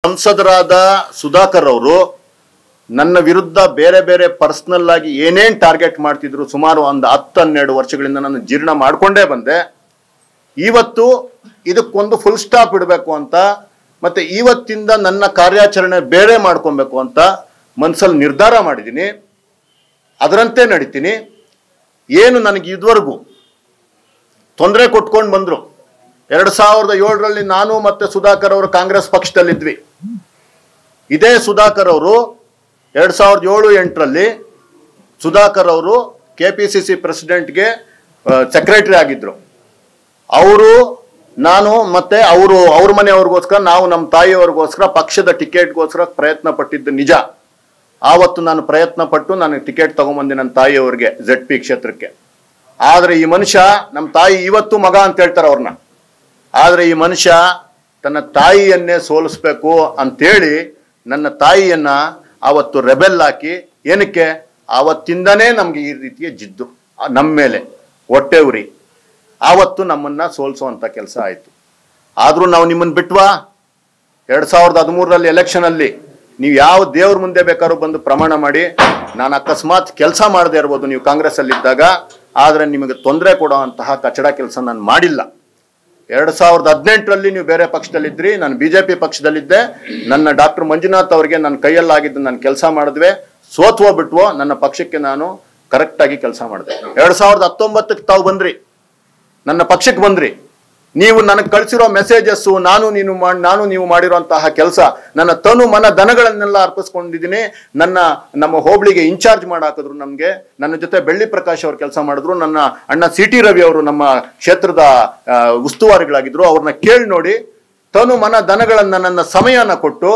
ಸಂಸದರಾದ ಸುಧಾಕರ್ ಅವರು ನನ್ನ ವಿರುದ್ಧ ಬೇರೆ ಬೇರೆ ಪರ್ಸನಲ್ ಆಗಿ ಏನೇನ್ ಟಾರ್ಗೆಟ್ ಮಾಡ್ತಿದ್ರು ಸುಮಾರು ಒಂದು 10-12 ವರ್ಷಗಳಿಂದ ನಾನು ಜೀರ್ಣ ಮಾಡ್ಕೊಂಡೇ ಬಂದೆ. ಇವತ್ತು ಇದಕ್ಕೊಂದು ಫುಲ್ ಸ್ಟಾಪ್ ಇಡಬೇಕು ಅಂತ ಮತ್ತೆ ಇವತ್ತಿಂದ ನನ್ನ ಕಾರ್ಯಾಚರಣೆ ಬೇರೆ ಮಾಡ್ಕೊಬೇಕು ಅಂತ ಮನಸ್ಸಲ್ಲಿ ನಿರ್ಧಾರ ಮಾಡಿದ್ದೀನಿ. ಅದರಂತೆ ನಡೀತೀನಿ. ಏನು ನನಗೆ ಇದುವರೆಗೂ ತೊಂದರೆ ಕೊಟ್ಕೊಂಡು ಬಂದ್ರು. 2007ರಲ್ಲಿ ನಾನು ಮತ್ತೆ ಸುಧಾಕರ್ ಅವರು ಕಾಂಗ್ರೆಸ್ ಪಕ್ಷದಲ್ಲಿದ್ವಿ. ಇದೇ ಸುಧಾಕರ್ ಅವರು 2007-8ರಲ್ಲಿ ಸುಧಾಕರ್ ಅವರು KPCC ಪ್ರೆಸಿಡೆಂಟ್ಗೆ ಸೆಕ್ರೆಟರಿ ಆಗಿದ್ರು. ಅವರು ನಾನು ಮತ್ತೆ ಅವ್ರ ಮನೆಯವ್ರಿಗೋಸ್ಕರ ನಾವು ನಮ್ಮ ತಾಯಿಯವ್ರಿಗೋಸ್ಕರ ಪಕ್ಷದ ಟಿಕೆಟ್ಗೋಸ್ಕರ ಪ್ರಯತ್ನ ಪಟ್ಟಿದ್ದು ನಿಜ. ಆವತ್ತು ನಾನು ಪ್ರಯತ್ನ ಪಟ್ಟು ನಾನು ಟಿಕೆಟ್ ತಗೊಂಬಂದೆ ನನ್ನ ತಾಯಿಯವ್ರಿಗೆ ZP ಕ್ಷೇತ್ರಕ್ಕೆ. ಆದ್ರೆ ಈ ಮನುಷ್ಯ ನಮ್ಮ ತಾಯಿ ಇವತ್ತು ಮಗ ಅಂತ ಹೇಳ್ತಾರೆ ಅವ್ರನ್ನ. ಆದ್ರೆ ಈ ಮನುಷ್ಯ ತನ್ನ ತಾಯಿಯನ್ನೇ ಸೋಲಿಸ್ಬೇಕು ಅಂತೇಳಿ ನನ್ನ ತಾಯಿಯನ್ನ ಆವತ್ತು ರೆಬೆಲ್ ಹಾಕಿ, ಏನಕ್ಕೆ ಆವತ್ತಿಂದನೇ ನಮ್ಗೆ ಈ ರೀತಿಯ ಜಿದ್ದು ನಮ್ಮ ಮೇಲೆ ಹೊಟ್ಟೆ ಉರಿ, ಆವತ್ತು ನಮ್ಮನ್ನ ಸೋಲಿಸುವಂತ ಕೆಲಸ ಆಯ್ತು. ಆದ್ರೂ ನಾವು ನಿಮ್ಮನ್ನ ಬಿಟ್ವಾ? 2013ರಲ್ಲಿ ಎಲೆಕ್ಷನ್ ಅಲ್ಲಿ ನೀವು ಯಾವ ದೇವ್ರ ಮುಂದೆ ಬೇಕಾದ್ರೂ ಬಂದು ಪ್ರಮಾಣ ಮಾಡಿ, ನಾನು ಅಕಸ್ಮಾತ್ ಕೆಲಸ ಮಾಡದೇ ಇರ್ಬೋದು ನೀವು ಕಾಂಗ್ರೆಸ್ ಅಲ್ಲಿ ಇದ್ದಾಗ, ಆದ್ರೆ ನಿಮಗೆ ತೊಂದರೆ ಕೊಡುವಂತಹ ಕಚಡ ಕೆಲಸ ನಾನು ಮಾಡಿಲ್ಲ. 2018ರಲ್ಲಿ ನೀವು ಬೇರೆ ಪಕ್ಷದಲ್ಲಿದ್ರಿ, ನಾನು BJP ಪಕ್ಷದಲ್ಲಿದ್ದೆ. ನನ್ನ ಡಾಕ್ಟರ್ ಮಂಜುನಾಥ್ ಅವರಿಗೆ ನನ್ನ ಕೈಯಲ್ಲಾಗಿದ್ದು ನಾನು ಕೆಲಸ ಮಾಡಿದ್ವಿ. ಸೋತ್ವೋ ಬಿಟ್ವೋ ನನ್ನ ಪಕ್ಷಕ್ಕೆ ನಾನು ಕರೆಕ್ಟ್ ಆಗಿ ಕೆಲಸ ಮಾಡಿದೆ. 2019ಕ್ಕೆ ತಾವು ಬಂದ್ರಿ, ನನ್ನ ಪಕ್ಷಕ್ಕೆ ಬಂದ್ರಿ. ನೀವು ನನಗೆ ಕಳಿಸಿರೋ ಮೆಸೇಜಸ್, ನಾನು ನೀವು ಮಾಡಿರುವಂತಹ ಕೆಲಸ, ನನ್ನ ತನು ಮನ ದನಗಳನ್ನೆಲ್ಲ ಅರ್ಪಿಸ್ಕೊಂಡಿದ್ದೀನಿ. ನಮ್ಮ ಹೋಬಳಿಗೆ ಇನ್ಚಾರ್ಜ್ ಮಾಡಾಕಿದ್ರು. ನಮ್ಗೆ ನನ್ನ ಜೊತೆ ಬೆಳ್ಳಿ ಪ್ರಕಾಶ್ ಅವರು ಕೆಲಸ ಮಾಡಿದ್ರು. ನನ್ನ ಅಣ್ಣ CT ರವಿ ಅವರು ನಮ್ಮ ಕ್ಷೇತ್ರದ ಉಸ್ತುವಾರಿಗಳಾಗಿದ್ರು. ಅವ್ರನ್ನ ಕೇಳಿ ನೋಡಿ, ತನು ಮನ ದನಗಳನ್ನ ನನ್ನ ಸಮಯನ ಕೊಟ್ಟು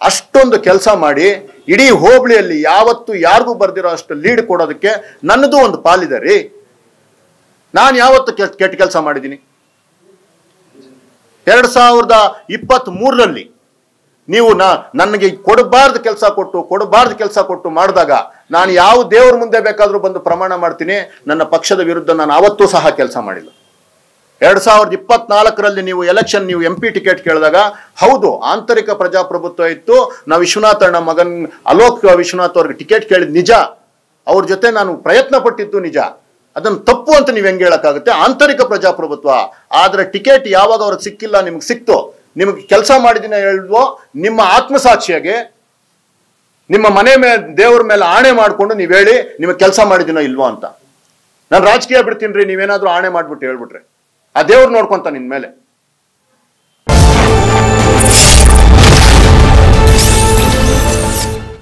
ಅಷ್ಟೊಂದು ಕೆಲಸ ಮಾಡಿ ಇಡೀ ಹೋಬಳಿಯಲ್ಲಿ ಯಾವತ್ತು ಯಾರಿಗೂ ಬರ್ದಿರೋ ಅಷ್ಟು ಲೀಡ್ ಕೊಡೋದಕ್ಕೆ ನನ್ನದು ಒಂದು ಪಾಲಿದೆ ರೀ. ನಾನು ಯಾವತ್ತು ಕೆಟ್ಟ ಕೆಲಸ ಮಾಡಿದ್ದೀನಿ? 2023ರಲ್ಲಿ ನೀವು ನನಗೆ ಕೊಡಬಾರ್ದು ಕೆಲಸ ಕೊಟ್ಟು ಮಾಡಿದಾಗ ನಾನು ಯಾವ ದೇವ್ರ ಮುಂದೆ ಬೇಕಾದ್ರೂ ಬಂದು ಪ್ರಮಾಣ ಮಾಡ್ತೀನಿ, ನನ್ನ ಪಕ್ಷದ ವಿರುದ್ಧ ನಾನು ಅವತ್ತೂ ಸಹ ಕೆಲಸ ಮಾಡಿಲ್ಲ. 2024ರಲ್ಲಿ ನೀವು ಎಲೆಕ್ಷನ್, ನೀವು MP ಟಿಕೆಟ್ ಕೇಳಿದಾಗ ಹೌದು ಆಂತರಿಕ ಪ್ರಜಾಪ್ರಭುತ್ವ ಇತ್ತು. ನಾವು ವಿಶ್ವನಾಥ್ ಅಣ್ಣ ಮಗನ್ ಅಲೋಕ್ ವಿಶ್ವನಾಥ್ ಅವ್ರಿಗೆ ಟಿಕೆಟ್ ಕೇಳಿದ್ ನಿಜ. ಅವ್ರ ಜೊತೆ ನಾನು ಪ್ರಯತ್ನ ಪಟ್ಟಿದ್ದು ನಿಜ. ಅದನ್ನು ತಪ್ಪು ಅಂತ ನೀವು ಹೆಂಗೆ ಹೇಳಕ್ಕಾಗುತ್ತೆ? ಆಂತರಿಕ ಪ್ರಜಾಪ್ರಭುತ್ವ. ಆದ್ರೆ ಟಿಕೆಟ್ ಯಾವಾಗ ಅವ್ರಿಗೆ ಸಿಕ್ಕಿಲ್ಲ, ನಿಮ್ಗೆ ಸಿಕ್ತು, ನಿಮ್ಗೆ ಕೆಲಸ ಮಾಡಿದಿನ ಹೇಳಿದ್ವೋ, ನಿಮ್ಮ ಆತ್ಮಸಾಕ್ಷಿಯಾಗೆ ನಿಮ್ಮ ಮನೆ ಮೇಲೆ ದೇವ್ರ ಮೇಲೆ ಆಣೆ ಮಾಡ್ಕೊಂಡು ನೀವ್ ಹೇಳಿ ನಿಮಗೆ ಕೆಲಸ ಮಾಡಿದಿನೋ ಇಲ್ವೋ ಅಂತ. ನಾನು ರಾಜಕೀಯ ಬಿಡ್ತೀನಿ, ನೀವೇನಾದ್ರೂ ಆಣೆ ಮಾಡ್ಬಿಟ್ಟು ಹೇಳ್ಬಿಟ್ರೆ ಆ ದೇವ್ರು ನೋಡ್ಕೊಂತ ನಿನ್ ಮೇಲೆ.